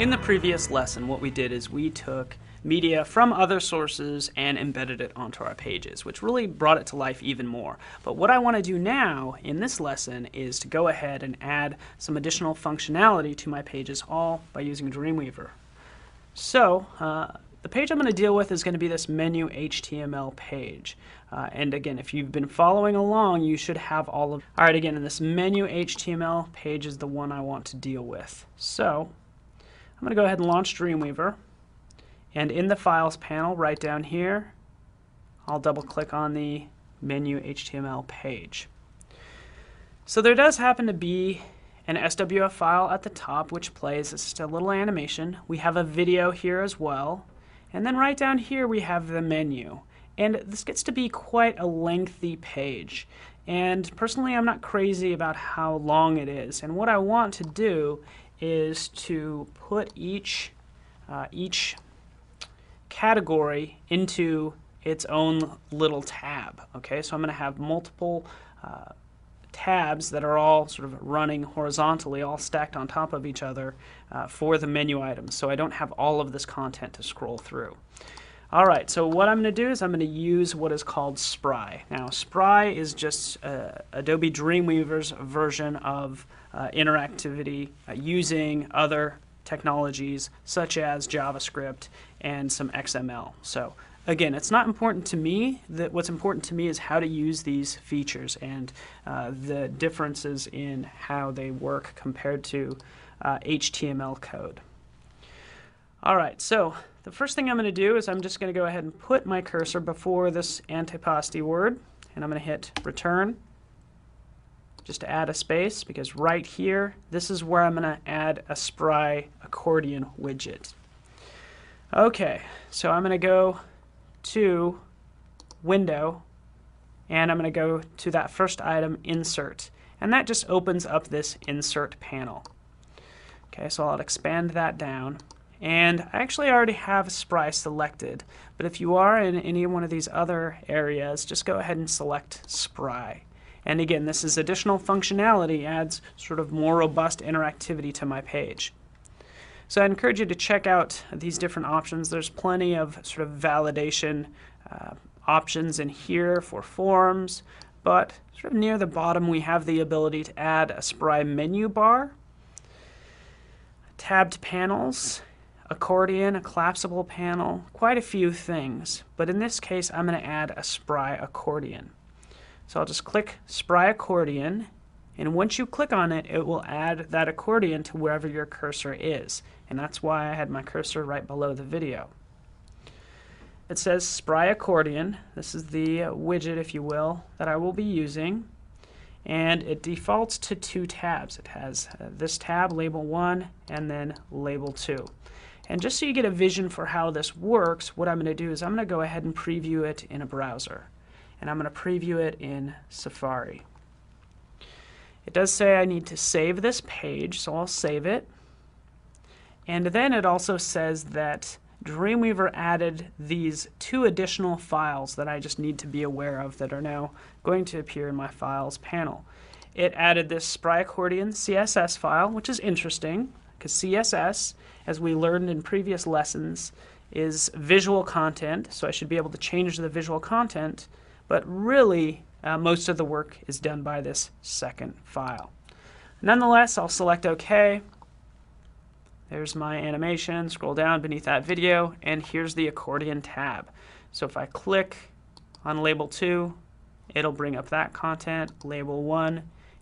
In the previous lesson, what we did is we took media from other sources and embedded it onto our pages, which really brought it to life even more. But what I want to do now in this lesson is to go ahead and add some additional functionality to my pages, all by using Dreamweaver. So the page I'm going to deal with is going to be this menu HTML page. And again, if you've been following along, you should have all of... Alright, again, this menu HTML page is the one I want to deal with. So I'm going to go ahead and launch Dreamweaver. And in the Files panel, right down here, I'll double click on the menu HTML page. So there does happen to be an SWF file at the top which plays. It's just a little animation. We have a video here as well. And then right down here we have the menu. And this gets to be quite a lengthy page. And personally, I'm not crazy about how long it is. And what I want to do is to put each category into its own little tab. Okay, so I'm going to have multiple tabs that are all sort of running horizontally, all stacked on top of each other for the menu items, so I don't have all of this content to scroll through. Alright, so what I'm going to do is I'm going to use what is called Spry. Now, Spry is just Adobe Dreamweaver's version of interactivity using other technologies such as JavaScript and some XML. So again, it's not important to me. What's important to me is how to use these features and the differences in how they work compared to HTML code. Alright, so the first thing I'm going to do is I'm just going to go ahead and put my cursor before this antipasti word, and I'm going to hit return just to add a space, because right here, this is where I'm going to add a Spry accordion widget. Okay, so I'm going to go to Window, and I'm going to go to that first item, Insert, and that just opens up this Insert panel. Okay, so I'll expand that down, and I actually already have Spry selected, but if you are in any one of these other areas, just go ahead and select Spry. And again, this is additional functionality, adds sort of more robust interactivity to my page. So I encourage you to check out these different options. There's plenty of sort of validation options in here for forms, but sort of near the bottom we have the ability to add a Spry menu bar, tabbed panels, accordion, a collapsible panel, quite a few things. But in this case, I'm going to add a Spry accordion. So I'll just click Spry accordion, and once you click on it, it will add that accordion to wherever your cursor is. And that's why I had my cursor right below the video. It says Spry accordion. This is the widget, if you will, that I will be using. And it defaults to two tabs. It has this tab, label 1, and then label 2. And just so you get a vision for how this works, what I'm going to do is I'm going to go ahead and preview it in a browser. And I'm going to preview it in Safari. It does say I need to save this page, so I'll save it. And then it also says that Dreamweaver added these two additional files that I just need to be aware of that are now going to appear in my Files panel. It added this Spry accordion CSS file, which is interesting, because CSS, as we learned in previous lessons, is visual content, so I should be able to change the visual content. But really, most of the work is done by this second file. Nonetheless, I'll select OK. There's my animation. Scroll down beneath that video, and here's the accordion tab. So if I click on label 2, it'll bring up that content, label 1,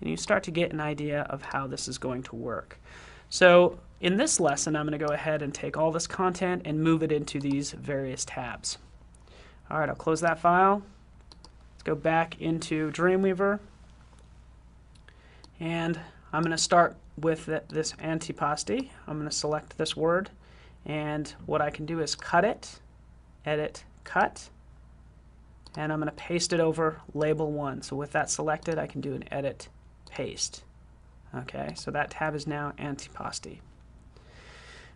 and you start to get an idea of how this is going to work. So in this lesson, I'm going to go ahead and take all this content and move it into these various tabs. All right, I'll close that file. Go back into Dreamweaver, and I'm going to start with this antipasti. I'm going to select this word, and what I can do is cut it, edit, cut, and I'm going to paste it over label 1. So with that selected, I can do an edit, paste. Okay, so that tab is now antipasti.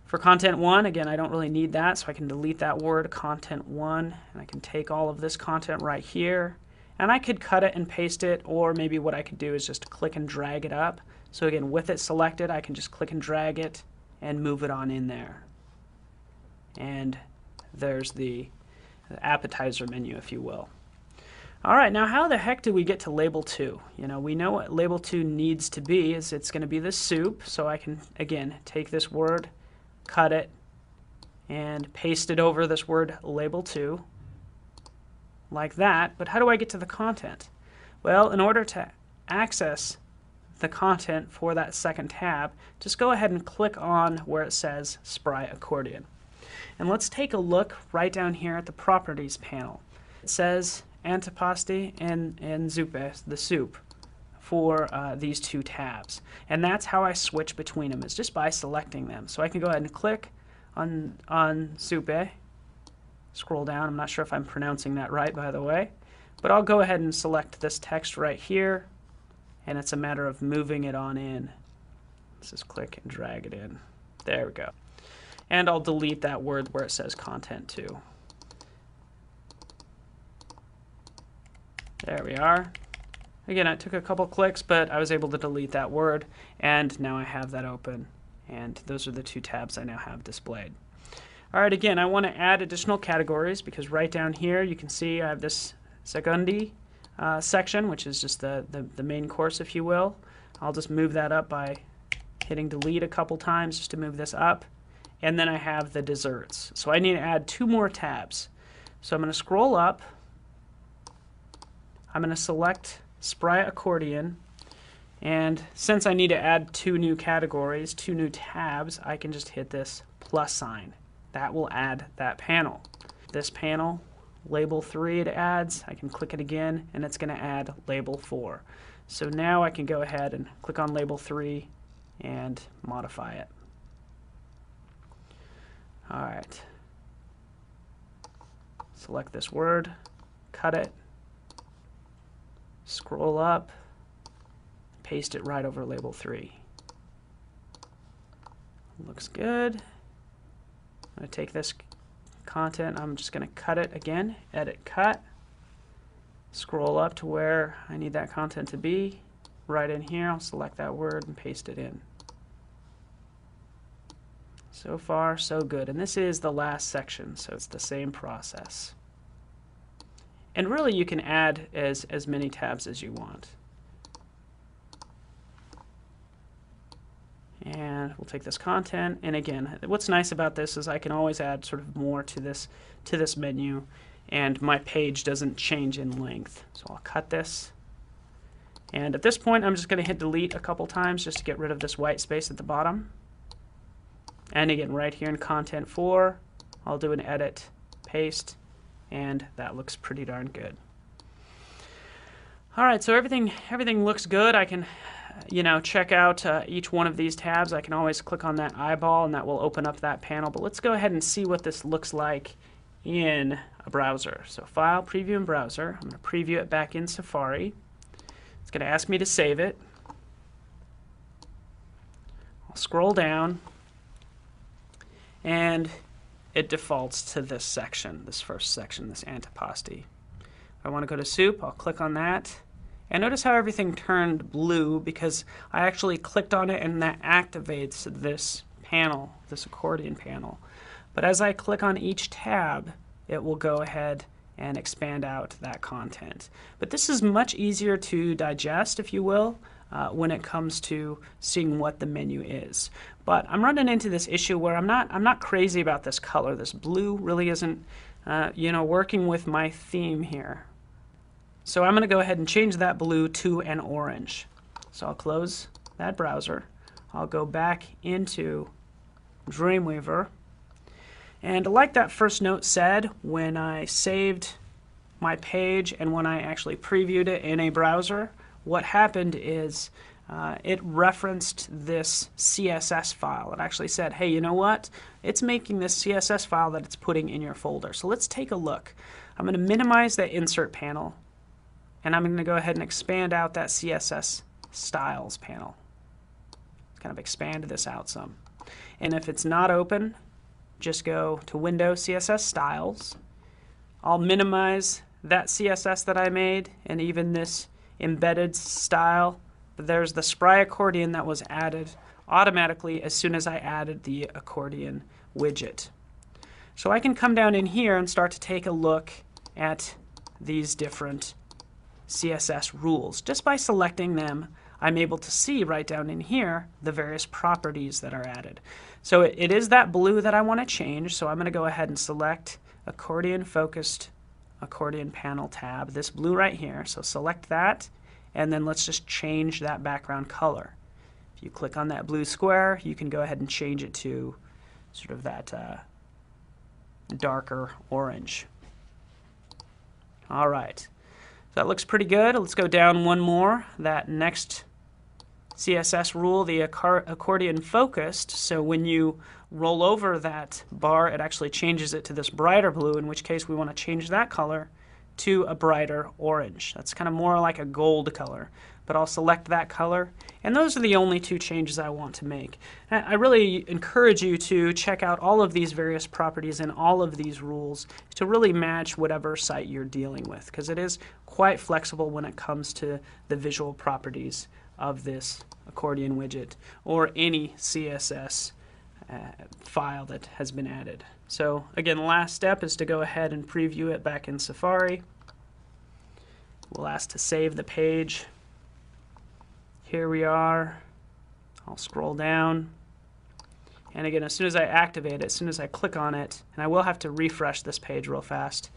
For content 1, again, I don't really need that, so I can delete that word, content 1, and I can take all of this content right here. And I could cut it and paste it, or maybe what I could do is just click and drag it up. So again, with it selected, I can just click and drag it and move it on in there. And there's the appetizer menu, if you will. All right, now how the heck do we get to label 2? You know, we know what label 2 needs to be. Is it's going to be the soup, so I can, again, take this word, cut it, and paste it over this word label 2, like that. But how do I get to the content? Well, in order to access the content for that second tab, just go ahead and click on where it says Spry Accordion. And let's take a look right down here at the Properties panel. It says Antipasti and Zuppe, the soup, for these two tabs. And that's how I switch between them, is just by selecting them. So I can go ahead and click on Zuppe, scroll down. I'm not sure if I'm pronouncing that right, by the way. But I'll go ahead and select this text right here, and it's a matter of moving it on in. Let's just click and drag it in. There we go. And I'll delete that word where it says content too. There we are. Again, it took a couple clicks, but I was able to delete that word, and now I have that open. And those are the two tabs I now have displayed. All right, again, I want to add additional categories because right down here you can see I have this Secondi section, which is just the main course, if you will. I'll just move that up by hitting delete a couple times just to move this up. And then I have the desserts. So I need to add 2 more tabs. So I'm going to scroll up. I'm going to select Spry Accordion. And since I need to add 2 new categories, 2 new tabs, I can just hit this plus sign. That will add that panel. This panel, label 3 it adds. I can click it again, and it's going to add label 4. So now I can go ahead and click on label 3 and modify it. All right. Select this word, cut it, scroll up, paste it right over label 3. Looks good. I'm going to take this content, I'm just going to cut it again, edit cut, scroll up to where I need that content to be. Right in here, I'll select that word and paste it in. So far, so good. And this is the last section, so it's the same process. And really, you can add as many tabs as you want. And we'll take this content, and again, what's nice about this is I can always add sort of more to this menu, and my page doesn't change in length. So I'll cut this. And at this point, I'm just going to hit delete a couple times just to get rid of this white space at the bottom. And again, right here in Content 4, I'll do an edit, paste, and that looks pretty darn good. All right, so everything looks good. I can, check out each one of these tabs. I can always click on that eyeball, and that will open up that panel. But let's go ahead and see what this looks like in a browser. So File, Preview in Browser. I'm going to preview it back in Safari. It's going to ask me to save it. I'll scroll down. And it defaults to this section, this first section, this antipasti. If I want to go to soup, I'll click on that. And notice how everything turned blue because I actually clicked on it and that activates this panel, this accordion panel. But as I click on each tab, it will go ahead and expand out that content. But this is much easier to digest, if you will, when it comes to seeing what the menu is. But I'm running into this issue where I'm not crazy about this color. This blue really isn't working with my theme here. So I'm going to go ahead and change that blue to an orange. So I'll close that browser. I'll go back into Dreamweaver. And like that first note said, when I saved my page and when I actually previewed it in a browser, what happened is it referenced this CSS file. It actually said, hey, you know what? It's making this CSS file that it's putting in your folder. So let's take a look. I'm going to minimize that insert panel, and I'm going to go ahead and expand out that CSS styles panel. Kind of expand this out some. And if it's not open, just go to Window, CSS Styles. I'll minimize that CSS that I made and even this embedded style but there's the Spry accordion that was added automatically as soon as I added the accordion widget. So I can come down in here and start to take a look at these different CSS rules. Just by selecting them, I'm able to see right down in here the various properties that are added. So it is that blue that I want to change, so I'm going to go ahead and select Accordion Focused Accordion Panel tab, this blue right here. So select that, and then let's just change that background color. If you click on that blue square, you can go ahead and change it to sort of that darker orange. All right, so that looks pretty good. Let's go down one more. That next CSS rule, the accordion focused, so when you roll over that bar, it actually changes it to this brighter blue, in which case we want to change that color to a brighter orange. That's kind of more like a gold color, but I'll select that color, and those are the only two changes I want to make. I really encourage you to check out all of these various properties and all of these rules to really match whatever site you're dealing with, because it is quite flexible when it comes to the visual properties of this accordion widget or any CSS file that has been added. So again, the last step is to go ahead and preview it back in Safari. We'll ask to save the page. Here we are. I'll scroll down. And again, as soon as I activate it, as soon as I click on it, and I will have to refresh this page real fast,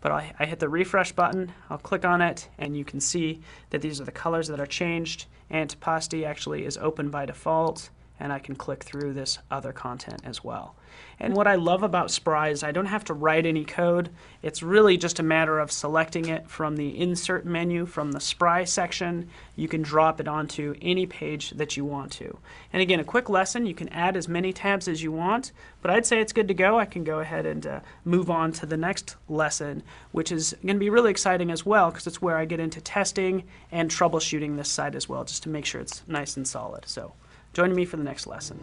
but I hit the refresh button, I'll click on it, and you can see that these are the colors that are changed, and Opacity actually is open by default, and I can click through this other content as well. And what I love about Spry is I don't have to write any code. It's really just a matter of selecting it from the Insert menu from the Spry section. You can drop it onto any page that you want to. And again, a quick lesson, you can add as many tabs as you want, but I'd say it's good to go. I can go ahead and move on to the next lesson, which is going to be really exciting as well, because it's where I get into testing and troubleshooting this site as well, just to make sure it's nice and solid. So join me for the next lesson.